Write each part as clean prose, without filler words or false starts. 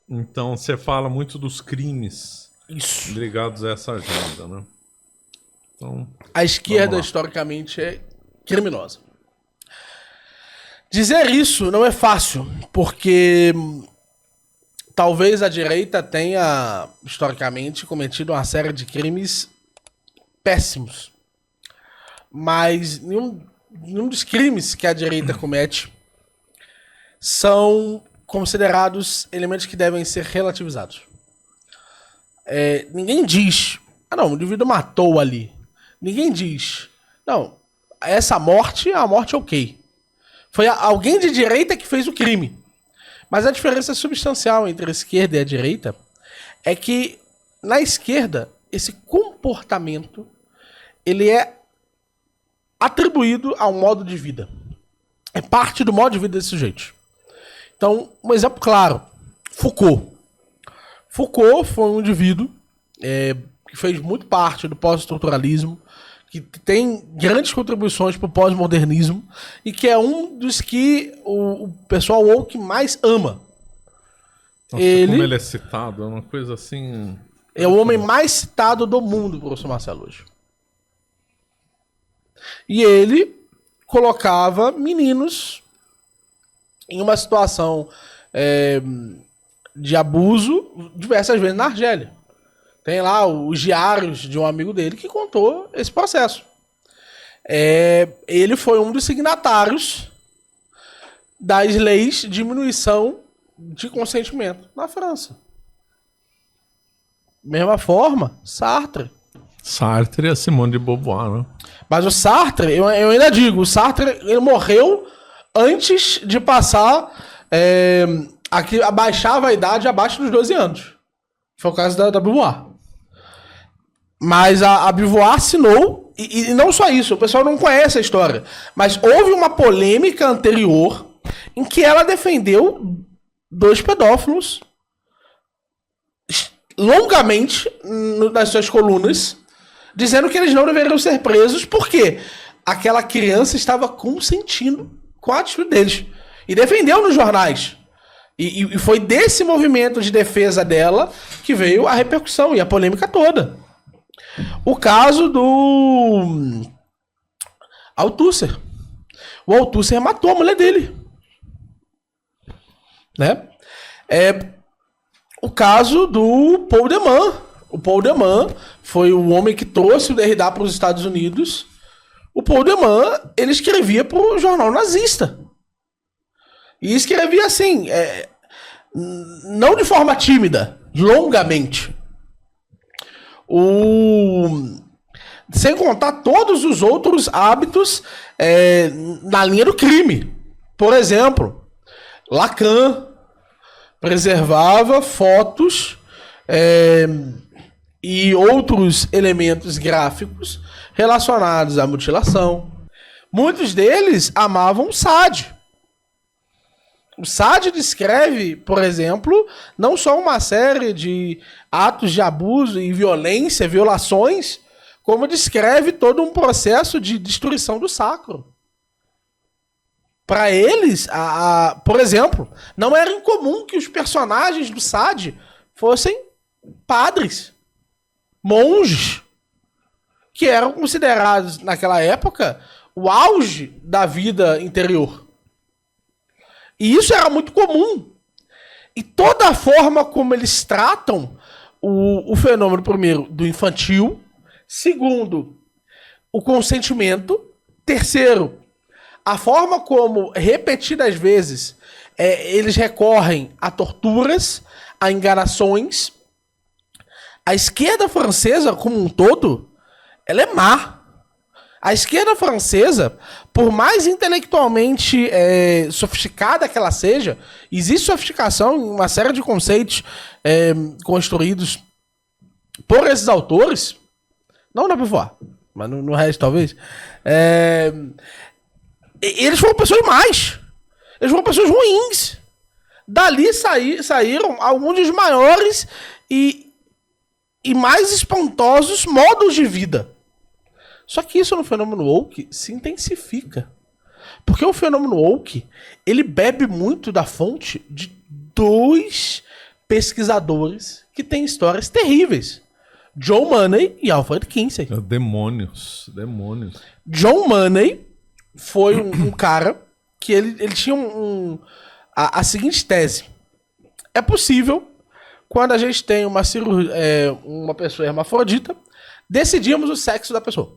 Então você fala muito dos crimes Isso. ligados a essa agenda, né? Então, A esquerda, vamos lá. historicamente, é criminosa. Dizer isso não é fácil, porque talvez a direita tenha, historicamente, cometido uma série de crimes péssimos. Mas nenhum dos crimes que a direita comete são considerados elementos que devem ser relativizados. Ninguém diz, não, o indivíduo matou ali. Ninguém diz, não, essa morte é uma morte ok. Foi alguém de direita que fez o crime. Mas a diferença substancial entre a esquerda e a direita é que, na esquerda, esse comportamento ele é atribuído a um modo de vida. É parte do modo de vida desse sujeito. Então, um exemplo claro. Foucault. Foucault foi um indivíduo que fez muito parte do pós-estruturalismo, que tem grandes contribuições para o pós-modernismo e que é um dos que o pessoal woke mais ama. Nossa, como ele é citado, é uma coisa assim... É o homem mais citado do mundo, professor Marcelo, hoje. E ele colocava meninos em uma situação de abuso diversas vezes na Argélia. Tem lá os diários de um amigo dele que contou esse processo. Ele foi um dos signatários das leis de diminuição de consentimento na França. Mesma forma, Sartre. Sartre e a Simone de Beauvoir, né? Mas o Sartre, eu ainda digo, o Sartre ele morreu antes de passar abaixar a idade abaixo dos 12 anos. Foi o caso da Beauvoir. Mas a Beauvoir assinou, e não só isso, o pessoal não conhece a história, mas houve uma polêmica anterior em que ela defendeu 2 pedófilos longamente nas suas colunas, dizendo que eles não deveriam ser presos porque aquela criança estava consentindo com a atitude deles. E defendeu nos jornais. E foi desse movimento de defesa dela que veio a repercussão e a polêmica toda. O caso do Althusser. O Althusser matou a mulher dele. Né? O caso do Paul de Man. O Paul de Man foi o homem que trouxe o Derrida para os Estados Unidos. O Paul de Man, ele escrevia para o jornal nazista. E escrevia assim, não de forma tímida, longamente. Sem contar todos os outros hábitos na linha do crime. Por exemplo, Lacan preservava fotos e outros elementos gráficos relacionados à mutilação. Muitos deles amavam Sade. O Sade descreve, por exemplo, não só uma série de atos de abuso e violência, violações, como descreve todo um processo de destruição do sacro. Para eles, por exemplo, não era incomum que os personagens do Sade fossem padres, monges, que eram considerados, naquela época, o auge da vida interior. E isso era muito comum. E toda a forma como eles tratam o fenômeno, primeiro, do infantil, segundo, o consentimento, terceiro, a forma como, repetidas vezes, eles recorrem a torturas, a enganações. A esquerda francesa, como um todo, ela é má. A esquerda francesa, por mais intelectualmente sofisticada que ela seja, existe sofisticação em uma série de conceitos construídos por esses autores, não na Beauvoir, mas no resto talvez, eles foram pessoas más. Eles foram pessoas ruins. Dali saíram alguns dos maiores e mais espantosos modos de vida. Só que isso no fenômeno woke se intensifica. Porque o fenômeno woke, ele bebe muito da fonte de 2 pesquisadores que têm histórias terríveis. John Money e Alfred Kinsey. Demônios. John Money foi um cara que ele tinha a seguinte tese. É possível, quando a gente tem uma pessoa hermafrodita, decidirmos o sexo da pessoa.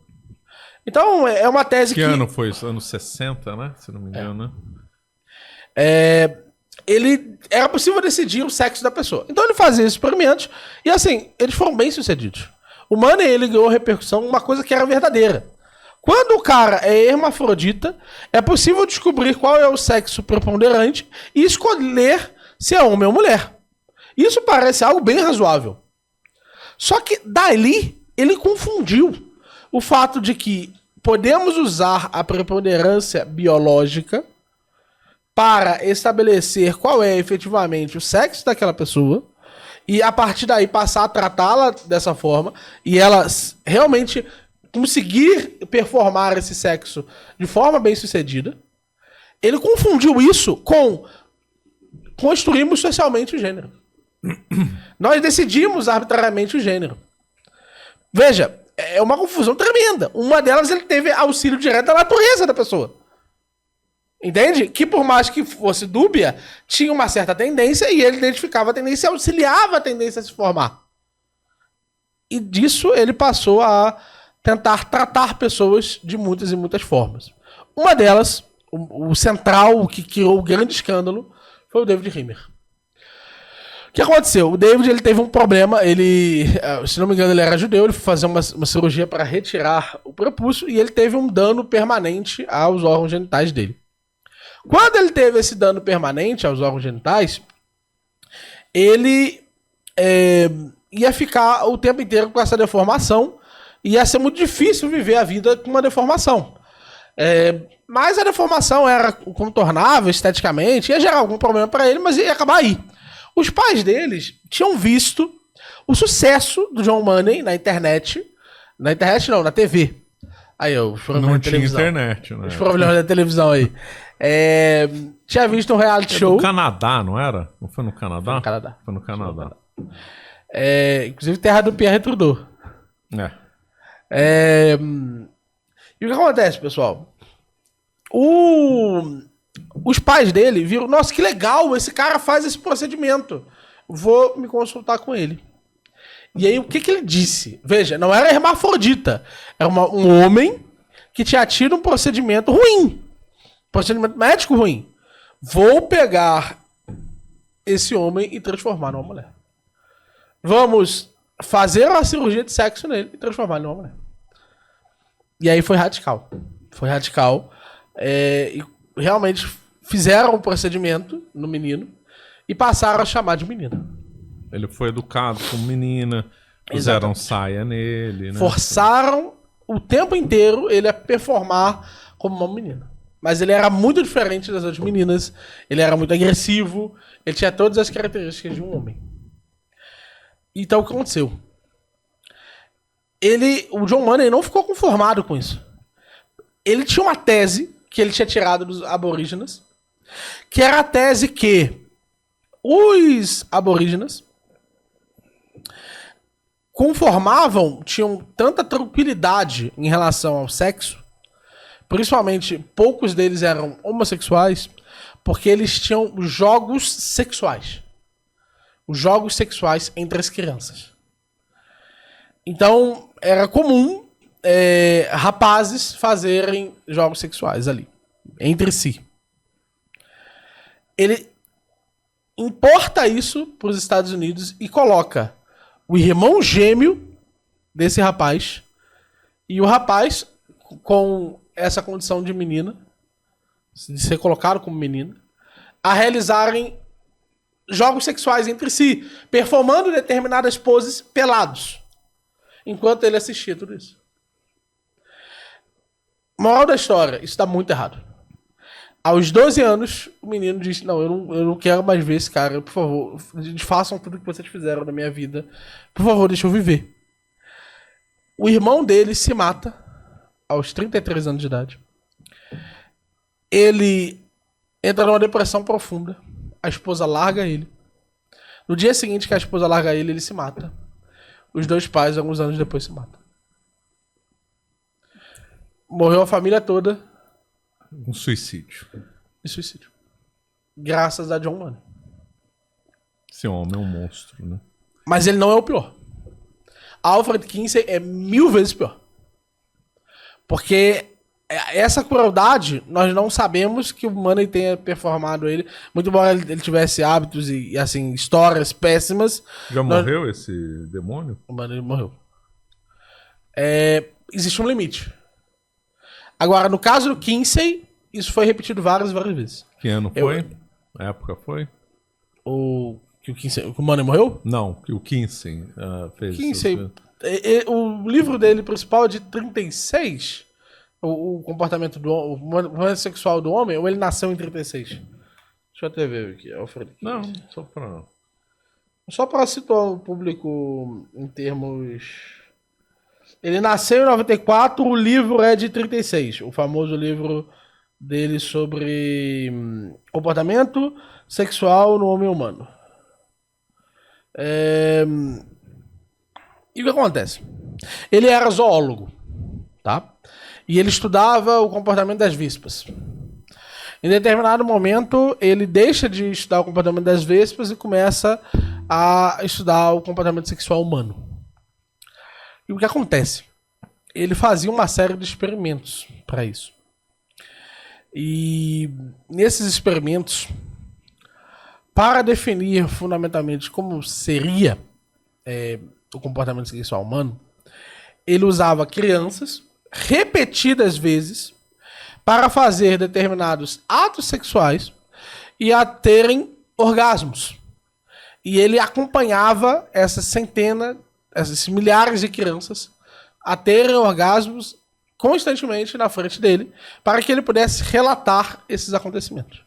Então, é uma tese que... Que ano foi isso? Anos 60, né? Se não me engano, né? Era possível decidir o sexo da pessoa. Então ele fazia esses experimentos e assim, eles foram bem sucedidos. O Money, ele ganhou repercussão, uma coisa que era verdadeira. Quando o cara é hermafrodita, é possível descobrir qual é o sexo preponderante e escolher se é homem ou mulher. Isso parece algo bem razoável. Só que dali, ele confundiu o fato de que podemos usar a preponderância biológica para estabelecer qual é efetivamente o sexo daquela pessoa e a partir daí passar a tratá-la dessa forma e ela realmente conseguir performar esse sexo de forma bem sucedida. Ele confundiu isso com construímos socialmente o gênero. Nós decidimos arbitrariamente o gênero. Veja, é uma confusão tremenda. Uma delas, ele teve auxílio direto da natureza da pessoa. Entende? Que por mais que fosse dúbia, tinha uma certa tendência e ele identificava a tendência e auxiliava a tendência a se formar. E disso ele passou a tentar tratar pessoas de muitas e muitas formas. Uma delas, o central, o que criou o grande escândalo, foi o David Rimmer. O que aconteceu? O David, ele teve um problema, ele, se não me engano, ele era judeu, ele foi fazer uma cirurgia para retirar o prepúcio e ele teve um dano permanente aos órgãos genitais dele. Quando ele teve esse dano permanente aos órgãos genitais, ele ia ficar o tempo inteiro com essa deformação e ia ser muito difícil viver a vida com uma deformação. Mas a deformação era contornável esteticamente, ia gerar algum problema para ele, mas ia acabar aí. Os pais deles tinham visto o sucesso do John Money na internet. Na internet não, na TV. Aí, os problemas da televisão. Não tinha internet, né? Os problemas da televisão aí. Tinha visto um reality show. No Canadá, não era? Não foi no Canadá? Foi no Canadá. Foi no Canadá. Inclusive terra do Pierre Trudeau. E o que acontece, pessoal? Os pais dele viram, nossa, que legal, esse cara faz esse procedimento. Vou me consultar com ele. E aí, o que ele disse? Veja, não era hermafrodita. Era um homem que tinha tido um procedimento ruim. Procedimento médico ruim. Vou pegar esse homem e transformar numa mulher. Vamos fazer uma cirurgia de sexo nele e transformar ele numa mulher. E aí foi radical. Foi radical. E realmente fizeram um procedimento no menino e passaram a chamar de menina. Ele foi educado como menina, fizeram saia nele, né? Forçaram o tempo inteiro ele a performar como uma menina. Mas ele era muito diferente das outras meninas, ele era muito agressivo, ele tinha todas as características de um homem. Então o que aconteceu? O John Money não ficou conformado com isso. Ele tinha uma tese que ele tinha tirado dos aborígenes, que era a tese que os aborígenes tinham tanta tranquilidade em relação ao sexo, principalmente poucos deles eram homossexuais, porque eles tinham jogos sexuais. Os jogos sexuais entre as crianças. Então, era comum rapazes fazerem jogos sexuais ali, entre si. Ele importa isso para os Estados Unidos e coloca o irmão gêmeo desse rapaz e o rapaz com essa condição de menina, de ser colocado como menina, a realizarem jogos sexuais entre si, performando determinadas poses pelados, enquanto ele assistia tudo isso. Moral da história, isso está muito errado. Aos 12 anos, o menino disse, não, eu não quero mais ver esse cara, por favor, façam tudo que vocês fizeram na minha vida, por favor, deixa eu viver. O irmão dele se mata aos 33 anos de idade. Ele entra numa depressão profunda, a esposa larga ele. No dia seguinte que a esposa larga ele se mata. Os dois pais, alguns anos depois, se matam. Morreu a família toda. Um suicídio. De suicídio. Graças a John Money. Esse homem é um monstro, né? Mas ele não é o pior. Alfred Kinsey é 1000 vezes pior. Porque essa crueldade, nós não sabemos que o Money tenha performado ele. Muito embora ele tivesse hábitos e assim, histórias péssimas. Já morreu esse demônio? O Money morreu. Existe um limite. Agora, no caso do Kinsey, isso foi repetido várias vezes. Que ano foi? A época foi? Que o Money morreu? Não, que o Kinsey fez Kinsey. isso. O livro dele principal é de 36. O comportamento o comportamento sexual do homem, ou ele nasceu em 36? Deixa eu até ver aqui. Alfred Kinsey. Não, só pra... Só para situar o público em termos... Ele nasceu em 94, o livro é de 36. O famoso livro dele sobre comportamento sexual no homem humano. E o que acontece? Ele era zoólogo, tá? E ele estudava o comportamento das vespas. Em determinado momento, ele deixa de estudar o comportamento das vespas e começa a estudar o comportamento sexual humano. E o que acontece? Ele fazia uma série de experimentos para isso. E nesses experimentos, para definir fundamentalmente como seria o comportamento sexual humano, ele usava crianças repetidas vezes para fazer determinados atos sexuais e a terem orgasmos. E ele acompanhava essas milhares de crianças a terem orgasmos constantemente na frente dele para que ele pudesse relatar esses acontecimentos.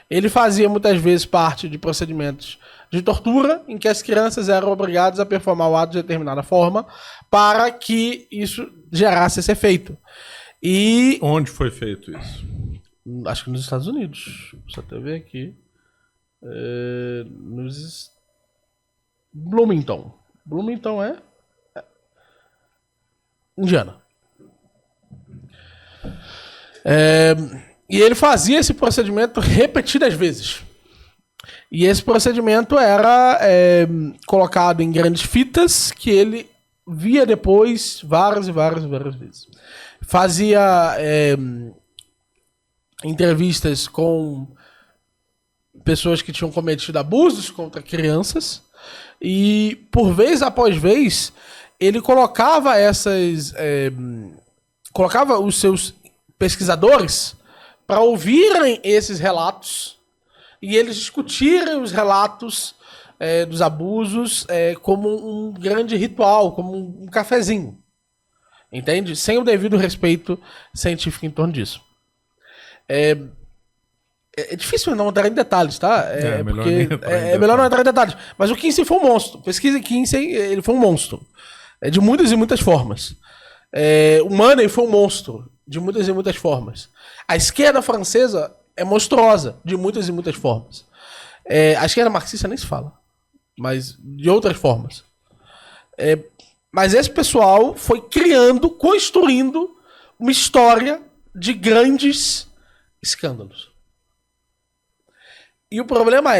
Ele fazia muitas vezes parte de procedimentos de tortura em que as crianças eram obrigadas a performar o ato de determinada forma para que isso gerasse esse efeito. E onde foi feito isso? Acho que nos Estados Unidos. Deixa eu até ver aqui. Bloomington. Bloomington é Indiana. E ele fazia esse procedimento repetidas vezes. E esse procedimento era colocado em grandes fitas que ele via depois várias vezes. Fazia entrevistas com pessoas que tinham cometido abusos contra crianças e, por vez após vez, ele colocava colocava os seus pesquisadores para ouvirem esses relatos e eles discutirem os relatos dos abusos como um grande ritual, como um cafezinho. Entende? Sem o devido respeito científico em torno disso. É difícil não entrar em detalhes, tá? Melhor não entrar em detalhes. Mas o Kinsey foi um monstro. Pesquisa em Kinsey, ele foi um monstro. De muitas e muitas formas. O Money foi um monstro. De muitas e muitas formas. A esquerda francesa é monstruosa. De muitas e muitas formas. A esquerda marxista nem se fala. Mas de outras formas. Mas esse pessoal foi construindo uma história de grandes escândalos. E o problema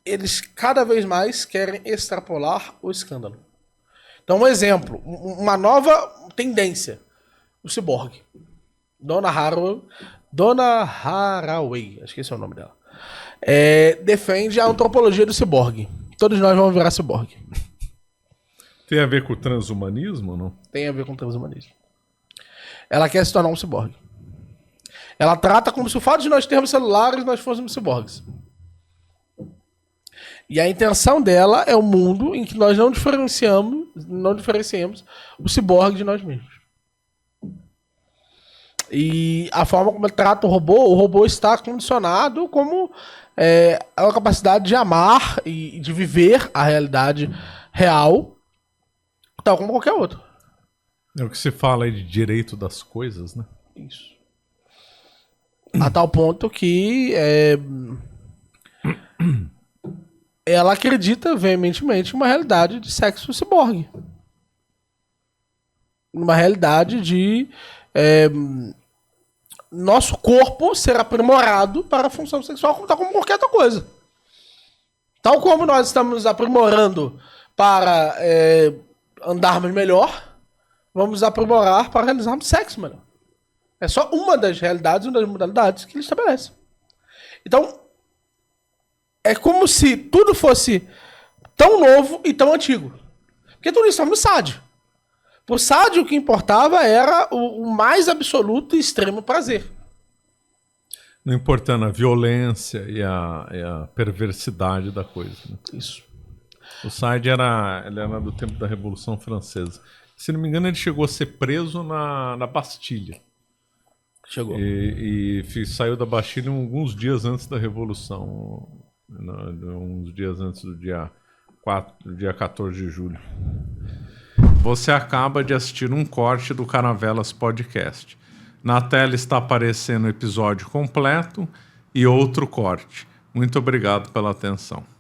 eles cada vez mais querem extrapolar o escândalo. Então, um exemplo, uma nova tendência, o ciborgue. Donna Haraway, acho que esse é o nome dela, defende a antropologia do ciborgue. Todos nós vamos virar ciborgue. Tem a ver com o transhumanismo, não? Tem a ver com o transhumanismo. Ela quer se tornar um ciborgue. Ela trata como se o fato de nós termos celulares nós fôssemos ciborgues. E a intenção dela é um mundo em que nós não diferenciemos o ciborgue de nós mesmos. E a forma como ele trata o robô está condicionado como a capacidade de amar e de viver a realidade real, tal como qualquer outro. É o que se fala aí de direito das coisas, né? Isso. A tal ponto que ela acredita veementemente em uma realidade de sexo ciborgue. Uma realidade de nosso corpo ser aprimorado para a função sexual, tal como qualquer outra coisa. Tal como nós estamos aprimorando para andarmos melhor, vamos aprimorar para realizarmos sexo melhor. É só uma das realidades, uma das modalidades que ele estabelece. Então, é como se tudo fosse tão novo e tão antigo. Porque tudo isso estava no sádio. Pro sádio, o que importava era o mais absoluto e extremo prazer. Não importando a violência e a perversidade da coisa. Né? Isso. O Sade ele era do tempo da Revolução Francesa. Se não me engano, ele chegou a ser preso na Bastilha. Chegou. E saiu da Bastilha alguns dias antes da Revolução. Uns dias antes do dia 14 de julho. Você acaba de assistir um corte do Caravelas Podcast. Na tela está aparecendo o episódio completo e outro corte. Muito obrigado pela atenção.